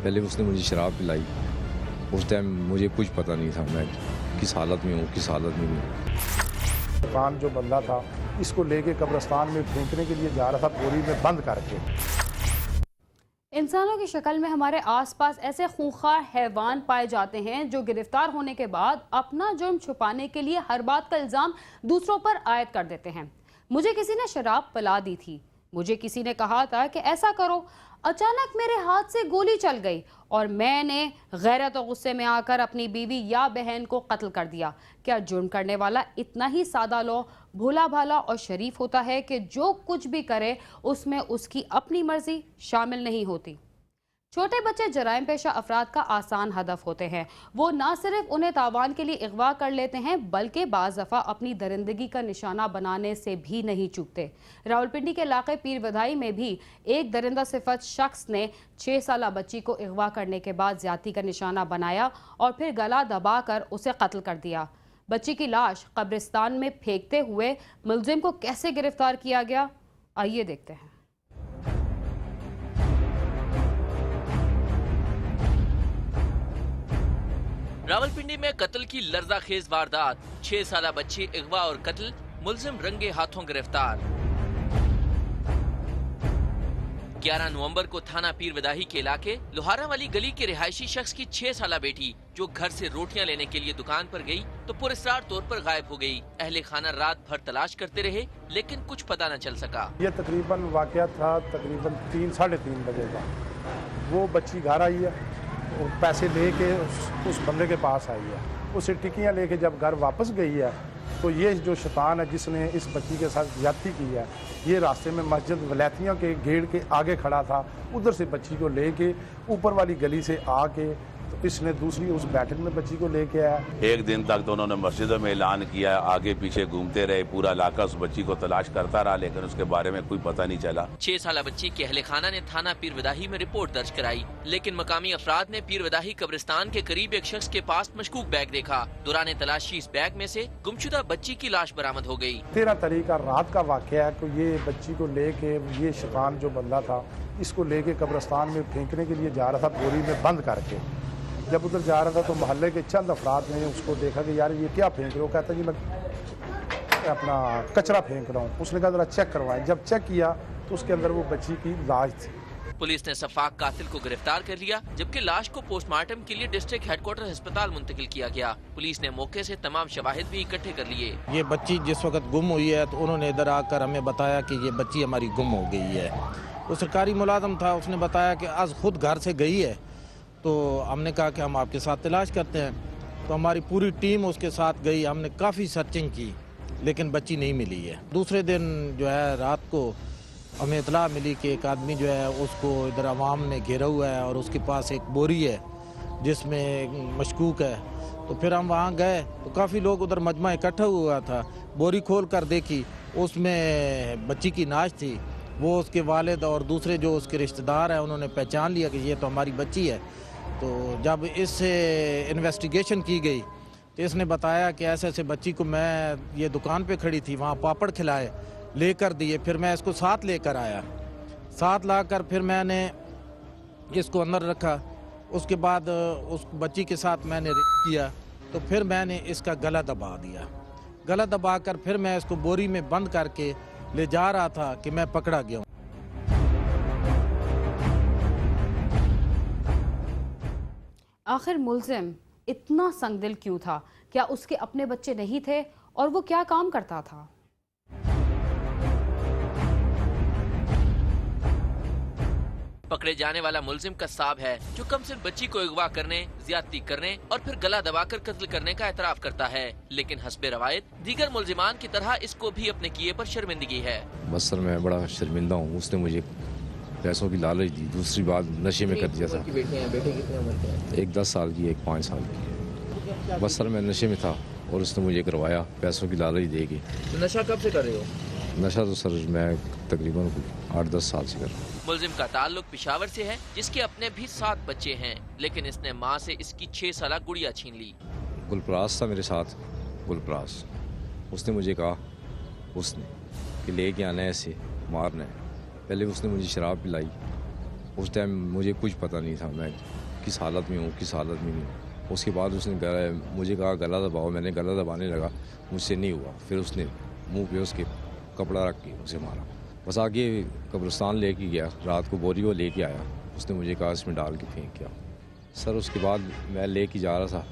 पहले उसने मुझे शराब पिलाई। उस टाइम मुझे कुछ पता नहीं था मैं किस हालत में हूँ, किस हालत में हूँ। कान जो बंदा था इसको लेके कब्रिस्तान में फेंकने के लिए जा रहा था, बोरी में बंद करके। इंसानों की शक्ल में हमारे आसपास ऐसे खूंखार हैवान पाए जाते हैं जो गिरफ्तार होने के बाद अपना जुर्म छुपाने के लिए हर बात का इल्ज़ाम दूसरों पर आयद कर देते हैं। मुझे किसी ने शराब पिला दी थी, मुझे किसी ने कहा था कि ऐसा करो, अचानक मेरे हाथ से गोली चल गई और मैंने गैरत और गुस्से में आकर अपनी बीवी या बहन को कत्ल कर दिया। क्या जुर्म करने वाला इतना ही सादा लो, भोला भाला और शरीफ होता है कि जो कुछ भी करे उसमें उसकी अपनी मर्जी शामिल नहीं होती? छोटे बच्चे जराइम पेशा अफराद का आसान हदफ होते हैं। वो ना सिर्फ उन्हें तावान के लिए अगवा कर लेते हैं बल्कि बाज़ दफ़ा अपनी दरिंदगी का निशाना बनाने से भी नहीं चूकते। रावलपिंडी के इलाके पीर वधाई में भी एक दरिंदा सिफत शख्स ने 6 साला बच्ची को अगवा करने के बाद ज्यादती का निशाना बनाया और फिर गला दबाकर उसे कत्ल कर दिया। बच्ची की लाश कब्रिस्तान में फेंकते हुए मुलजिम को कैसे गिरफ्तार किया गया, आइए देखते हैं। रावलपिंडी में कत्ल की लर्जाखेज वारदात, 6 साला बच्ची अगवा और कत्ल, मुलजिम रंगे हाथों गिरफ्तार। 11 नवंबर को थाना पीर विदाही के इलाके लोहारा वाली गली के रिहायशी शख्स की 6 साला बेटी जो घर से रोटियां लेने के लिए दुकान पर गई तो पुरस्कार तौर पर गायब हो गई। अहले खाना रात भर तलाश करते रहे लेकिन कुछ पता न चल सका। ये तकरीबन वाकया था तकरीबन 3-3:30 बजे का। वो बच्ची घर आई है, वो पैसे लेके उस बंदे के पास आई है। उसे टिकियाँ लेके जब घर वापस गई है तो ये जो शैतान है जिसने इस बच्ची के साथ ज्यादती की है, ये रास्ते में मस्जिद वलैतियों के गेट के आगे खड़ा था। उधर से बच्ची को लेके ऊपर वाली गली से आके तो इसने दूसरी उस बैठक में बच्ची को लेके आया। एक दिन तक तो उन्होंने मस्जिदों में ऐलान किया, आगे पीछे घूमते रहे, पूरा इलाका उस बच्ची को तलाश करता रहा लेकिन उसके बारे में कोई पता नहीं चला। 6 साला बच्ची के अहले खाना ने थाना पीर विदाही में रिपोर्ट दर्ज कराई लेकिन मकामी अफराद ने पीर विदाही कब्रिस्तान के करीब एक शख्स के पास मशकूक बैग देखा। दौरान तलाशी इस बैग में से गुमशुदा बच्ची की लाश बरामद हो गई। 13 तारीख का रात का वाकया है कि ये बच्ची को लेके ये शैतान जो बंदा था इसको लेके कब्रिस्तान में फेंकने के लिए जा रहा था, बोरी में बंद करके। जब उधर जा रहा था तो मोहल्ले के चंद अफराद ने उसको देखा कि यार ये क्या फेंक रहे हो। कहता जी मैं अपना कचरा फेंक रहा हूँ। उसने कहा जरा चेक करवाएं। जब चेक किया तो उसके अंदर वो बच्ची की लाश थी। पुलिस ने सफाक कातिल को गिरफ्तार कर लिया जबकि लाश को पोस्टमार्टम के लिए डिस्ट्रिक्ट हेडक्वार्टर अस्पताल मुंतकिल किया गया। पुलिस ने मौके से तमाम शवाहिद भी इकट्ठे कर लिए। ये बच्ची जिस वक्त गुम हुई है तो उन्होंने इधर आकर हमें बताया कि ये बच्ची हमारी गुम हो गई है। वो सरकारी मुलाजम था, उसने बताया कि आज खुद घर से गई है। तो हमने कहा कि हम आपके साथ तलाश करते हैं। तो हमारी पूरी टीम उसके साथ गई। हमने काफ़ी सर्चिंग की लेकिन बच्ची नहीं मिली है। दूसरे दिन जो है रात को हमें इतला मिली कि एक आदमी जो है उसको इधर अवाम ने घेरा हुआ है और उसके पास एक बोरी है जिसमें मशकूक है। तो फिर हम वहाँ गए तो काफ़ी लोग उधर मजमा इकट्ठा हुआ था। बोरी खोल कर देखी, उसमें बच्ची की नाश थी। वो उसके वालिद और दूसरे जो उसके रिश्तेदार हैं उन्होंने पहचान लिया कि ये तो हमारी बच्ची है। तो जब इससे इन्वेस्टिगेशन की गई तो इसने बताया कि ऐसे ऐसे बच्ची को मैं ये दुकान पे खड़ी थी, वहाँ पापड़ खिलाए, लेकर दिए, फिर मैं इसको साथ लेकर आया। साथ लाकर फिर मैंने इसको अंदर रखा। उसके बाद उस बच्ची के साथ मैंने रेप किया तो फिर मैंने इसका गला दबा दिया। गला दबा कर फिर मैं इसको बोरी में बंद करके ले जा रहा था कि मैं पकड़ा गया। आखिर मुलजिम इतना संगदिल क्यों था? क्या उसके अपने बच्चे नहीं थे और वो क्या काम करता था? पकड़े जाने वाला मुलजिम कस्साब है जो कम से बच्ची को अगवा करने, ज्यादती करने और फिर गला दबाकर कत्ल करने का एतराफ करता है। लेकिन हस्बे रवायत दीगर मुलजिमान की तरह इसको भी अपने किए पर शर्मिंदगी है। बस सर मैं बड़ा शर्मिंदा हूँ। उसने मुझे पैसों की लालच दी, दूसरी बात नशे में कर दिया था। एक 10 साल की, एक 5 साल की। बस सर मैं नशे में था और उसने मुझे करवाया पैसों की लालच दे के। तो नशा कब से कर रहे हो? नशा तो सर मैं तकरीबन 8-10 साल से कर रहा हूँ। मुलजिम का ताल्लुक पेशावर से है जिसके अपने भी 7 बच्चे हैं लेकिन इसने माँ से इसकी 6 साला गुड़िया छीन ली। गुलपरास था मेरे साथ, गुलपरास। उसने मुझे कहा उसने कि लेके आना है, ऐसे मारना है। पहले उसने मुझे शराब पिलाई। उस टाइम मुझे कुछ पता नहीं था मैं किस हालत में हूँ, किस हालत में नहीं हूँ। उसके बाद उसने मुझे कहा गला दबाओ, मैंने गला दबाने लगा, मुझसे नहीं हुआ। फिर उसने मुंह पे उसके कपड़ा रख के उसे मारा। बस आगे कब्रिस्तान लेके गया, रात को बोरी वो लेके आया, उसने मुझे कहा इसमें डाल के फेंक किया। सर उसके बाद मैं लेके जा रहा था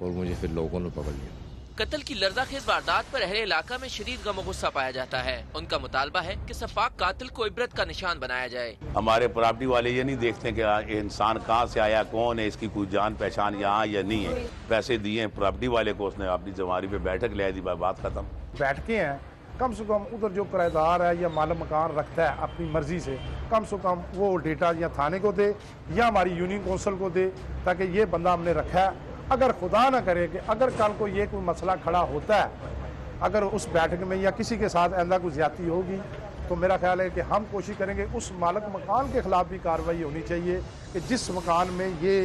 और मुझे फिर लोगों ने पकड़ लिया। कत्ल की लर्ज़ाखेज़ वारदात पर अहले इलाका में शदीद गम गुस्सा पाया जाता है। उनका मुतालबा है कि सफाक कातिल को इबरत का निशान बनाया जाए। हमारे प्रॉपर्टी वाले ये नहीं देखते कि ये इंसान कहाँ से आया, कौन है, इसकी कोई जान पहचान यहाँ या नहीं है। पैसे दिए प्रॉपर्टी वाले को, उसने अपनी जमारी पे बैठक ले दी, बात खत्म। बैठ के हैं, कम से कम उधर जो किराएदार है या माल मकान रखता है अपनी मर्जी से कम वो डेटा या थाने को दे या हमारी यूनियन कौंसिल को दे, ताकि ये बंदा हमने रखा है। अगर खुदा ना करे कि अगर कल को ये कोई मसला खड़ा होता है, अगर उस बैठक में या किसी के साथ आइंदा कोई ज्यादती होगी, तो मेरा ख्याल है कि हम कोशिश करेंगे उस मालिक मकान के खिलाफ भी कार्रवाई होनी चाहिए कि जिस मकान में ये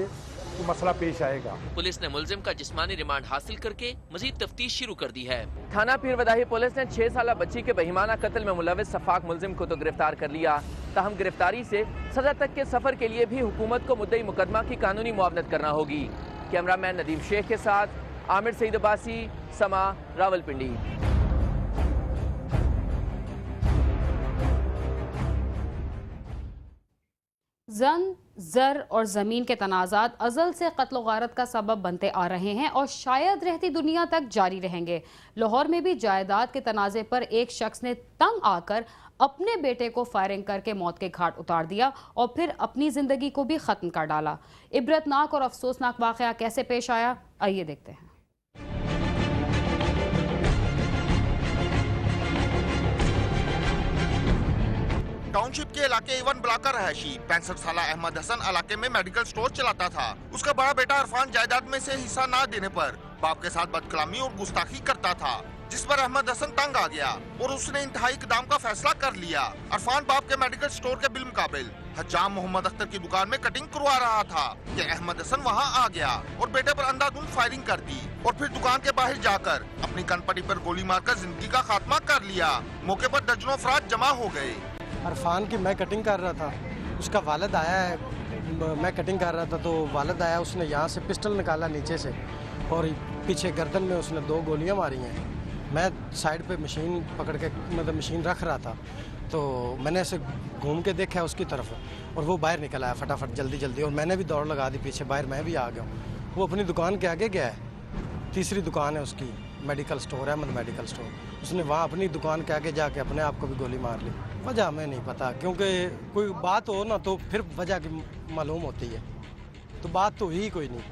मसला पेश आएगा। पुलिस ने मुलजिम का जिस्मानी रिमांड हासिल करके मजीद तफ्तीश शुरू कर दी है। थाना पीर वदाही पुलिस ने 6 साला बच्ची के बहिमाना कत्ल में मुलविस सफाक मुलजिम को तो गिरफ्तार कर लिया, ताहम गिरफ्तारी से सजा तक के सफर के लिए भी हुकूमत को मुद्दई मुकदमा की कानूनी मुआवनत करना होगी। कैमरामैन नदीम शेख के साथ आमिर सईद अब्बासी, समा, रावलपिंडी। जंग, ज़र और ज़मीन के तनाज़ात अज़ल से क़त्ल गारत का सबब बनते आ रहे हैं और शायद रहती दुनिया तक जारी रहेंगे। लाहौर में भी जायदाद के तनाज़े पर एक शख्स ने तंग आकर अपने बेटे को फायरिंग करके मौत के घाट उतार दिया और फिर अपनी ज़िंदगी को भी ख़त्म कर डाला। इबरतनाक और अफसोसनाक वाक़या कैसे पेश आया, आइए देखते हैं। टाउनशिप के इलाके इवन ब्लॉक का रहायशी 65 साला अहमद हसन इलाके में मेडिकल स्टोर चलाता था। उसका बड़ा बेटा इरफान जायदाद में से हिस्सा न देने पर बाप के साथ बदकलामी और गुस्ताखी करता था, जिस पर अहमद हसन तंग आ गया और उसने इंतहाई इक़दाम का फैसला कर लिया। इरफान बाप के मेडिकल स्टोर के बिल मुकाबिल हज्जाम मोहम्मद अख्तर की दुकान में कटिंग करवा रहा था कि अहमद हसन वहां आ गया और बेटे पर अंधाधुंध फायरिंग कर दी और फिर दुकान के बाहर जाकर अपनी कनपटी पर गोली मारकर जिंदगी का खात्मा कर लिया। मौके पर दर्जनों अफराद जमा हो गए। इरफान की मैं कटिंग कर रहा था, उसका वालिद आया है, मैं कटिंग कर रहा था तो वालिद आया, उसने यहाँ से पिस्टल निकाला नीचे से और पीछे गर्दन में उसने 2 गोलियाँ मारी हैं। मैं साइड पे मशीन पकड़ के मतलब मशीन रख रहा था तो मैंने ऐसे घूम के देखा उसकी तरफ और वो बाहर निकल आया फटाफट जल्दी और मैंने भी दौड़ लगा दी पीछे, बाहर मैं भी आ गया हूँ। वो अपनी दुकान के आगे गया है, तीसरी दुकान है उसकी, मेडिकल स्टोर है, अहमद मेडिकल स्टोर। उसने वहाँ अपनी दुकान के आगे जाके अपने आप को भी गोली मार ली। वजह हमें नहीं पता, क्योंकि कोई बात हो ना तो फिर वजह की मालूम होती है, तो बात तो हुई कोई नहीं,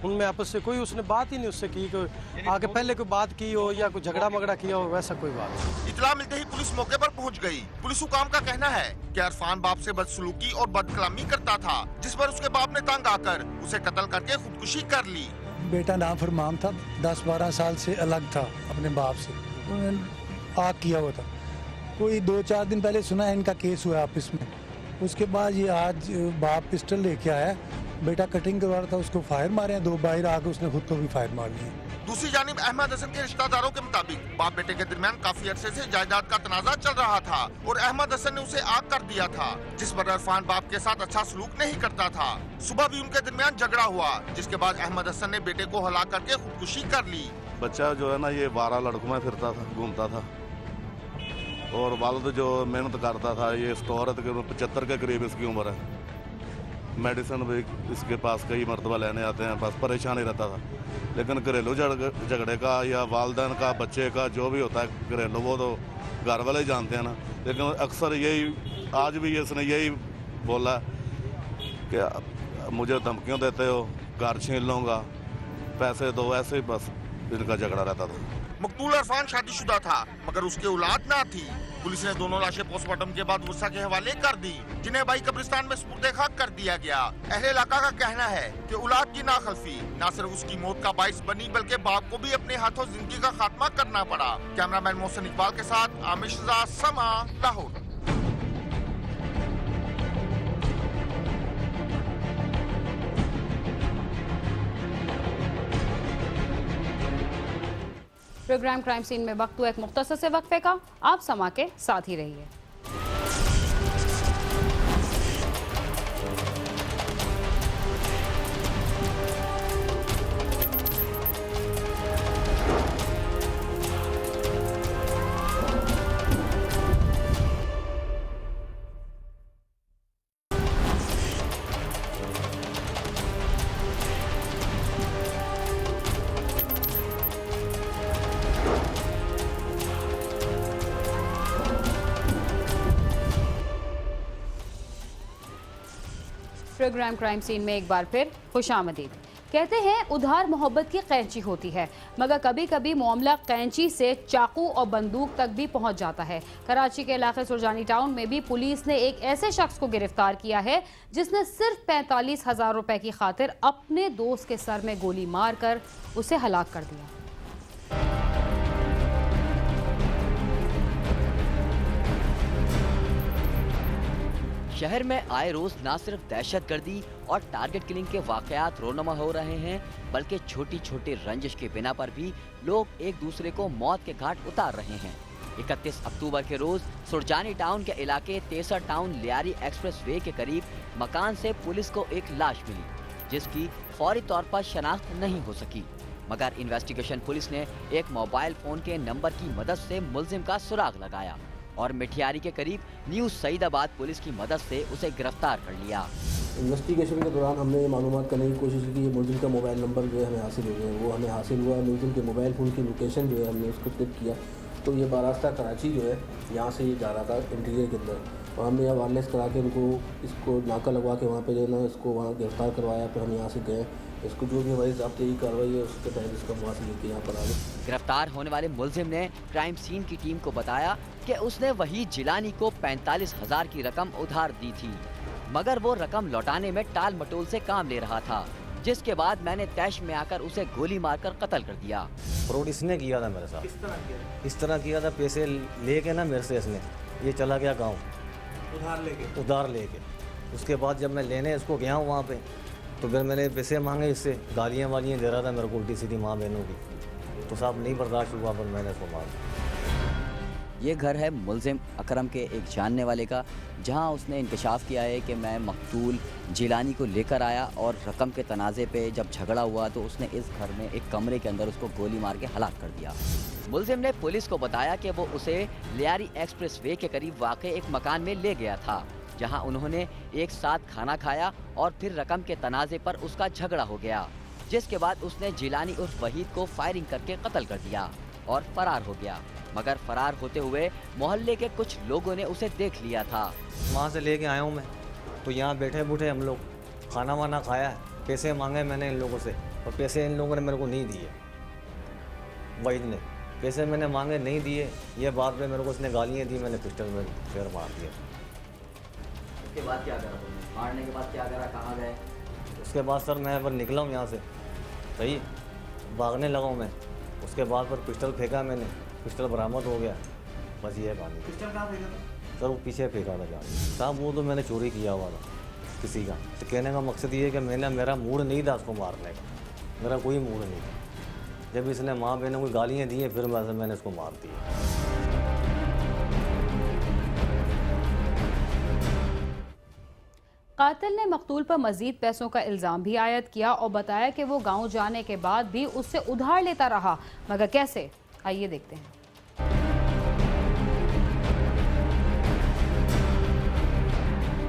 उनमें आपस से कोई उसने बात ही नहीं उससे की, कोई आगे पहले कोई बात की हो या कोई झगड़ा मगड़ा किया हो, वैसा कोई बात नहीं। इतला मिलते ही पुलिस मौके पर पहुंच गई। पुलिस हुकाम का कहना है कि इरफान बाप से बदसलूकी और बदकलामी करता था, जिस पर उसके बाप ने तंग आकर उसे कत्ल करके खुदकुशी कर ली। बेटा नाफरमान था, 10-12 साल से अलग था अपने बाप से, उन्होंने आग किया हुआ था। कोई 2-4 दिन पहले सुना है इनका केस हुआ ऑफिस में, उसके बाद ये आज बाप पिस्टल लेके आया, बेटा कटिंग करवा रहा था, उसको फायर मारे हैं, 2 बाहर आके उसने खुद को भी फायर मार लिया। दूसरी जानिब अहमद हसन के रिश्तेदारों के मुताबिक बाप बेटे के दरमियान काफी अरसे से जायदाद का तनाजा चल रहा था और अहमद हसन ने उसे आग कर दिया था, जिस पर इरफान बाप के साथ अच्छा सलूक नहीं करता था। सुबह भी उनके दरमियान झगड़ा हुआ, जिसके बाद अहमद हसन ने बेटे को हला करके खुदकुशी कर ली। बच्चा जो है ना ये 12 लड़कों में फिरता था, घूमता था और वालिद जो मेहनत करता था, ये स्टोर है तकरीबन 75 के करीब इसकी उम्र है, मेडिसिन भी इसके पास कई मरतबा लेने आते हैं, बस परेशान ही रहता था। लेकिन घरेलू झगड़े का या वालदैन का बच्चे का जो भी होता है घरेलू, वो तो घर वाले ही जानते हैं ना, लेकिन अक्सर यही आज भी इसने यही बोला कि मुझे धमकियों देते हो, घर छीन लूँगा, पैसे दो, ऐसे ही बस इनका झगड़ा रहता था। मकतूल इरफान शादीशुदा था मगर उसके औलाद ना थी। पुलिस ने दोनों लाशें पोस्टमार्टम के बाद वर्षा के हवाले कर दी, जिन्हें भाई कब्रिस्तान में सुपुर्द खाक कर दिया गया। अहले इलाका का कहना है कि औलाद की नाखलफी न सिर्फ उसकी मौत का बाइस बनी बल्कि बाप को भी अपने हाथों जिंदगी का खात्मा करना पड़ा। कैमरामैन मोहसिन इकबाल के साथ आमिर शहजाद, समा, लाहौर। प्रोग्राम क्राइम सीन में वक्त हुआ एक मुख्तसर से वक्फे का, आप समा के साथ ही रहिए। प्रोग्राम क्राइम सीन में एक बार फिर खुशामदीद। कहते हैं उधार मोहब्बत की कैंची होती है, मगर कभी कभी मामला कैंची से चाकू और बंदूक तक भी पहुंच जाता है। कराची के इलाके सुरजानी टाउन में भी पुलिस ने एक ऐसे शख्स को गिरफ्तार किया है जिसने सिर्फ 45,000 रुपए की खातिर अपने दोस्त के सर में गोली मारकर उसे हलाक कर दिया। शहर में आए रोज न सिर्फ दहशतगर्दी और टारगेट किलिंग के वाकयात रोनमा हो रहे हैं, बल्कि छोटी छोटी रंजिश के बिना पर भी लोग एक दूसरे को मौत के घाट उतार रहे हैं। 31 अक्टूबर के रोज सुरजानी टाउन के इलाके तेसर टाउन लियारी एक्सप्रेस वे के करीब मकान से पुलिस को एक लाश मिली, जिसकी फौरी तौर पर शनाख्त नहीं हो सकी, मगर इन्वेस्टिगेशन पुलिस ने एक मोबाइल फोन के नंबर की मदद से मुलजिम का सुराग लगाया और मिठियारी के करीब न्यू सईदाबाद पुलिस की मदद से उसे गिरफ्तार कर लिया। इन्वेस्टिगेशन के दौरान हमने मालूमात करने की कोशिश की। मुलजिम का मोबाइल नंबर जो है हमें हासिल हो गया, वो हमें हासिल हुआ। मुलजिम के मोबाइल फ़ोन की लोकेशन जो है हमने उसको क्लिक किया, तो ये बारास्ता कराची जो है यहाँ से ये जा रहा था इंटीरियर के अंदर, और हमने यहाँ वायरलेस करा के उनको इसको नाका लगवा के वहाँ पे जो है ना इसको वहाँ गिरफ्तार करवाया। फिर हम यहाँ से गए, इसको जो भी हमारी ज़ाब्ते की कार्रवाई है उसके तहत इसको वहाँ से लेके यहाँ पर आ गए। गिरफ्तार होने वाले मुलजिम ने क्राइम सीन की टीम को बताया कि उसने वही जिलानी को 45,000 की रकम उधार दी थी, मगर वो रकम लौटाने में टाल मटोल से काम ले रहा था, जिसके बाद मैंने तैश में आकर उसे गोली मारकर कत्ल कर दिया। फ्रॉड इसने किया था मेरे साथ। किस तरह किया? इस तरह किया था, पैसे लेके ना मेरे से इसने ये चला गया गाँव उधार लेके। उसके बाद जब मैं लेने इसको गया हूँ वहाँ पे, तो फिर मैंने पैसे मांगे इससे, गालियाँ वालियाँ दे रहा था मेरे को उल्टी सीधी माँ बहनों की, तो साहब नहीं बर्दाश्त हुआ, पर मैंने इसको मार दिया। ये घर है मुलजिम अकरम के एक जानने वाले का, जहां उसने इंकशाफ किया है कि मैं मकतूल जिलानी को लेकर आया और रकम के तनाज़े पे जब झगड़ा हुआ तो उसने इस घर में एक कमरे के अंदर उसको गोली मार के हलाक कर दिया। मुलजिम ने पुलिस को बताया कि वो उसे लियारी एक्सप्रेस वे के करीब वाक़े एक मकान में ले गया था, जहां उन्होंने एक साथ खाना खाया और फिर रकम के तनाज़े पर उसका झगड़ा हो गया, जिसके बाद उसने जिलानी उर्फ वहीद को फायरिंग करके कत्ल कर दिया और फरार हो गया। मगर फरार होते हुए मोहल्ले के कुछ लोगों ने उसे देख लिया था। वहाँ से लेके आया हूँ मैं, तो यहाँ बैठे बूठे हम लोग खाना वाना खाया, पैसे मांगे मैंने इन लोगों से, और पैसे इन लोगों ने मेरे को नहीं दिए। वहीद ने पैसे मैंने मांगे नहीं दिए, ये बात पे मेरे को उसने गालियाँ दी, मैंने पिस्टल में फेर मार दिया। उसके बाद क्या करा तुमने? मारने के बाद क्या करा, कहाँ गए? उसके बाद सर मैं पर निकला हूँ यहाँ से, सही भागने लगा हूँ मैं। उसके बाद पर पिस्टल फेंका मैंने, पिस्टल बरामद हो गया, बस ये कहानी। पिस्टल कहाँ फेंका था? सर वो पीछे फेंका था जान साहब, वो तो मैंने चोरी किया हुआ था किसी का। तो कहने का मकसद ये है कि मेरा मूड नहीं था उसको मारने का, मेरा कोई मूड नहीं था। जब इसने माँ बहनों को गालियाँ दी हैं, फिर मैंने इसको मार दिया। कातिल ने मकतूल पर मजीद पैसों का इल्ज़ाम भी आयद किया और बताया कि वो गांव जाने के बाद भी उससे उधार लेता रहा, मगर कैसे, आइए देखते हैं।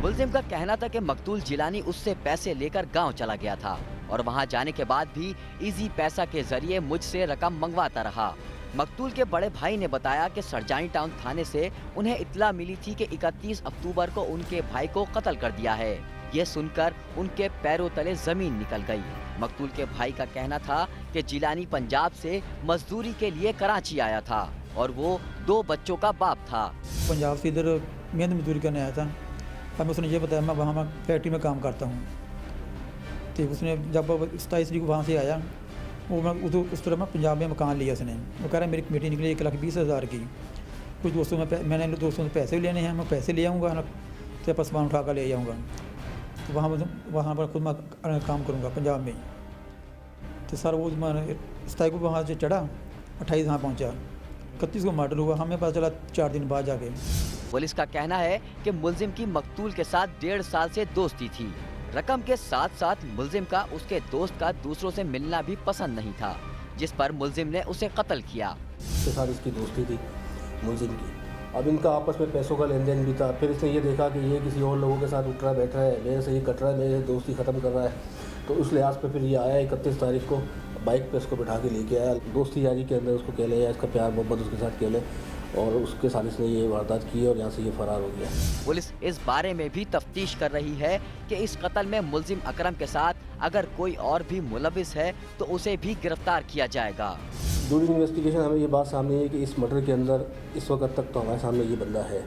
मुलजिम का कहना था कि मकतूल जिलानी उससे पैसे लेकर गांव चला गया था और वहां जाने के बाद भी इजी पैसा के जरिए मुझसे रकम मंगवाता रहा। मकतूल के बड़े भाई ने बताया कि सरजानी टाउन थाने से उन्हें इत्तला मिली थी कि 31 अक्टूबर को उनके भाई को कत्ल कर दिया है। ये सुनकर उनके पैरों तले जमीन निकल गई। मकतूल के भाई का कहना था कि जिलानी पंजाब से मजदूरी के लिए कराची आया था और वो 2 बच्चों का बाप था। पंजाब से इधर मेहनत मजदूरी करने आया था, हमें उसने ये बताया मैं वहाँ फैक्ट्री में काम करता हूँ। तो उसने जब 27 को वहाँ से आया, वो मैं उस तरह मैं पंजाब में मकान लिया उसने। वो कह रहा है मेरी कमेटी निकली 1,20,000 की, कुछ दोस्तों में मैंने दोस्तों से पैसे भी लेने हैं, मैं पैसे ले आऊँगा ना, तो पर सामान उठा कर ले जाऊँगा, तो वहाँ पर खुद मैं काम करूँगा पंजाब में। तो सर वो 27 को वहाँ से चढ़ा, 28 यहाँ पहुँचा, 31 को मर्डर हुआ, हमें पता चला 4 दिन बाद जाके। पुलिस का कहना है कि मुलजिम की मकतूल के साथ 1.5 साल से दोस्ती थी। रकम के साथ साथ मुलजिम का उसके दोस्त का दूसरों से मिलना भी पसंद नहीं था, जिस पर मुलजिम ने उसे कत्ल किया। उसके साथ इसकी दोस्ती थी मुलजिम की, अब इनका आपस में पैसों का लेन देन भी था। फिर इसने ये देखा कि ये किसी और लोगों के साथ उठ रहा बैठ रहा है, मेरे से ये कट रहा है, मेरे दोस्ती ख़त्म कर रहा है, तो उस लिहाज पर फिर ये आया 31 तारीख को बाइक पे उसको बिठा के लेके आया। दोस्ती यारी के अंदर उसको कह ले या इसका प्यार मोहब्बत उसके साथ कह ले, और उसके साथ इसने ये वारदात की और यहाँ से ये फरार हो गया। पुलिस इस बारे में भी तफ्तीश कर रही है कि इस कत्ल में मुलजिम अकरम के साथ अगर कोई और भी मुलविस है तो उसे भी गिरफ्तार किया जाएगा। ड्यूरिंग इन्वेस्टिगेशन हमें ये बात सामने आई है कि इस मर्डर के अंदर इस वक्त तक तो हमारे सामने ये बंदा है।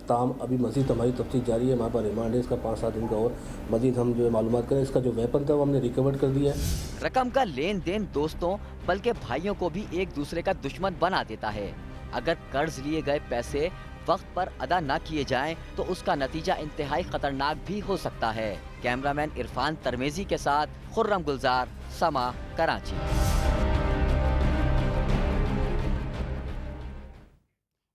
ताम अभी मज़ीद हमारी तफ्तीश जारी है, हमारे पास रिमांड है इसका 5-7 दिन का और मज़ीद हम जो है मालूमात करें। इसका जो वेपन था वो हमने रिकवर कर दिया है। रकम का लेन देन दोस्तों बल्कि भाइयों को भी एक दूसरे का दुश्मन बना देता है। अगर कर्ज लिए गए पैसे वक्त पर अदा न किए जाएं तो उसका नतीजा इंतहाई खतरनाक भी हो सकता है। कैमरामैन इरफान तरमेजी के साथ खुर्रम गुलजार, समा, कराची।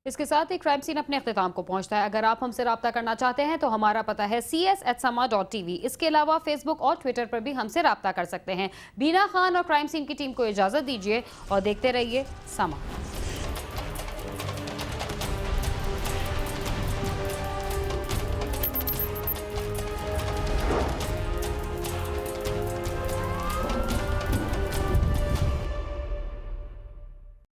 इसके साथ ही क्राइम सीन अपने अख्तिताम को पहुंचता है। अगर आप हमसे रब्ता करना चाहते हैं तो हमारा पता है cs@sama.tv। इसके अलावा फेसबुक और ट्विटर पर भी हमसे रब्ता कर सकते हैं। बीना खान और क्राइम सीन की टीम को इजाज़त दीजिए और देखते रहिए समा।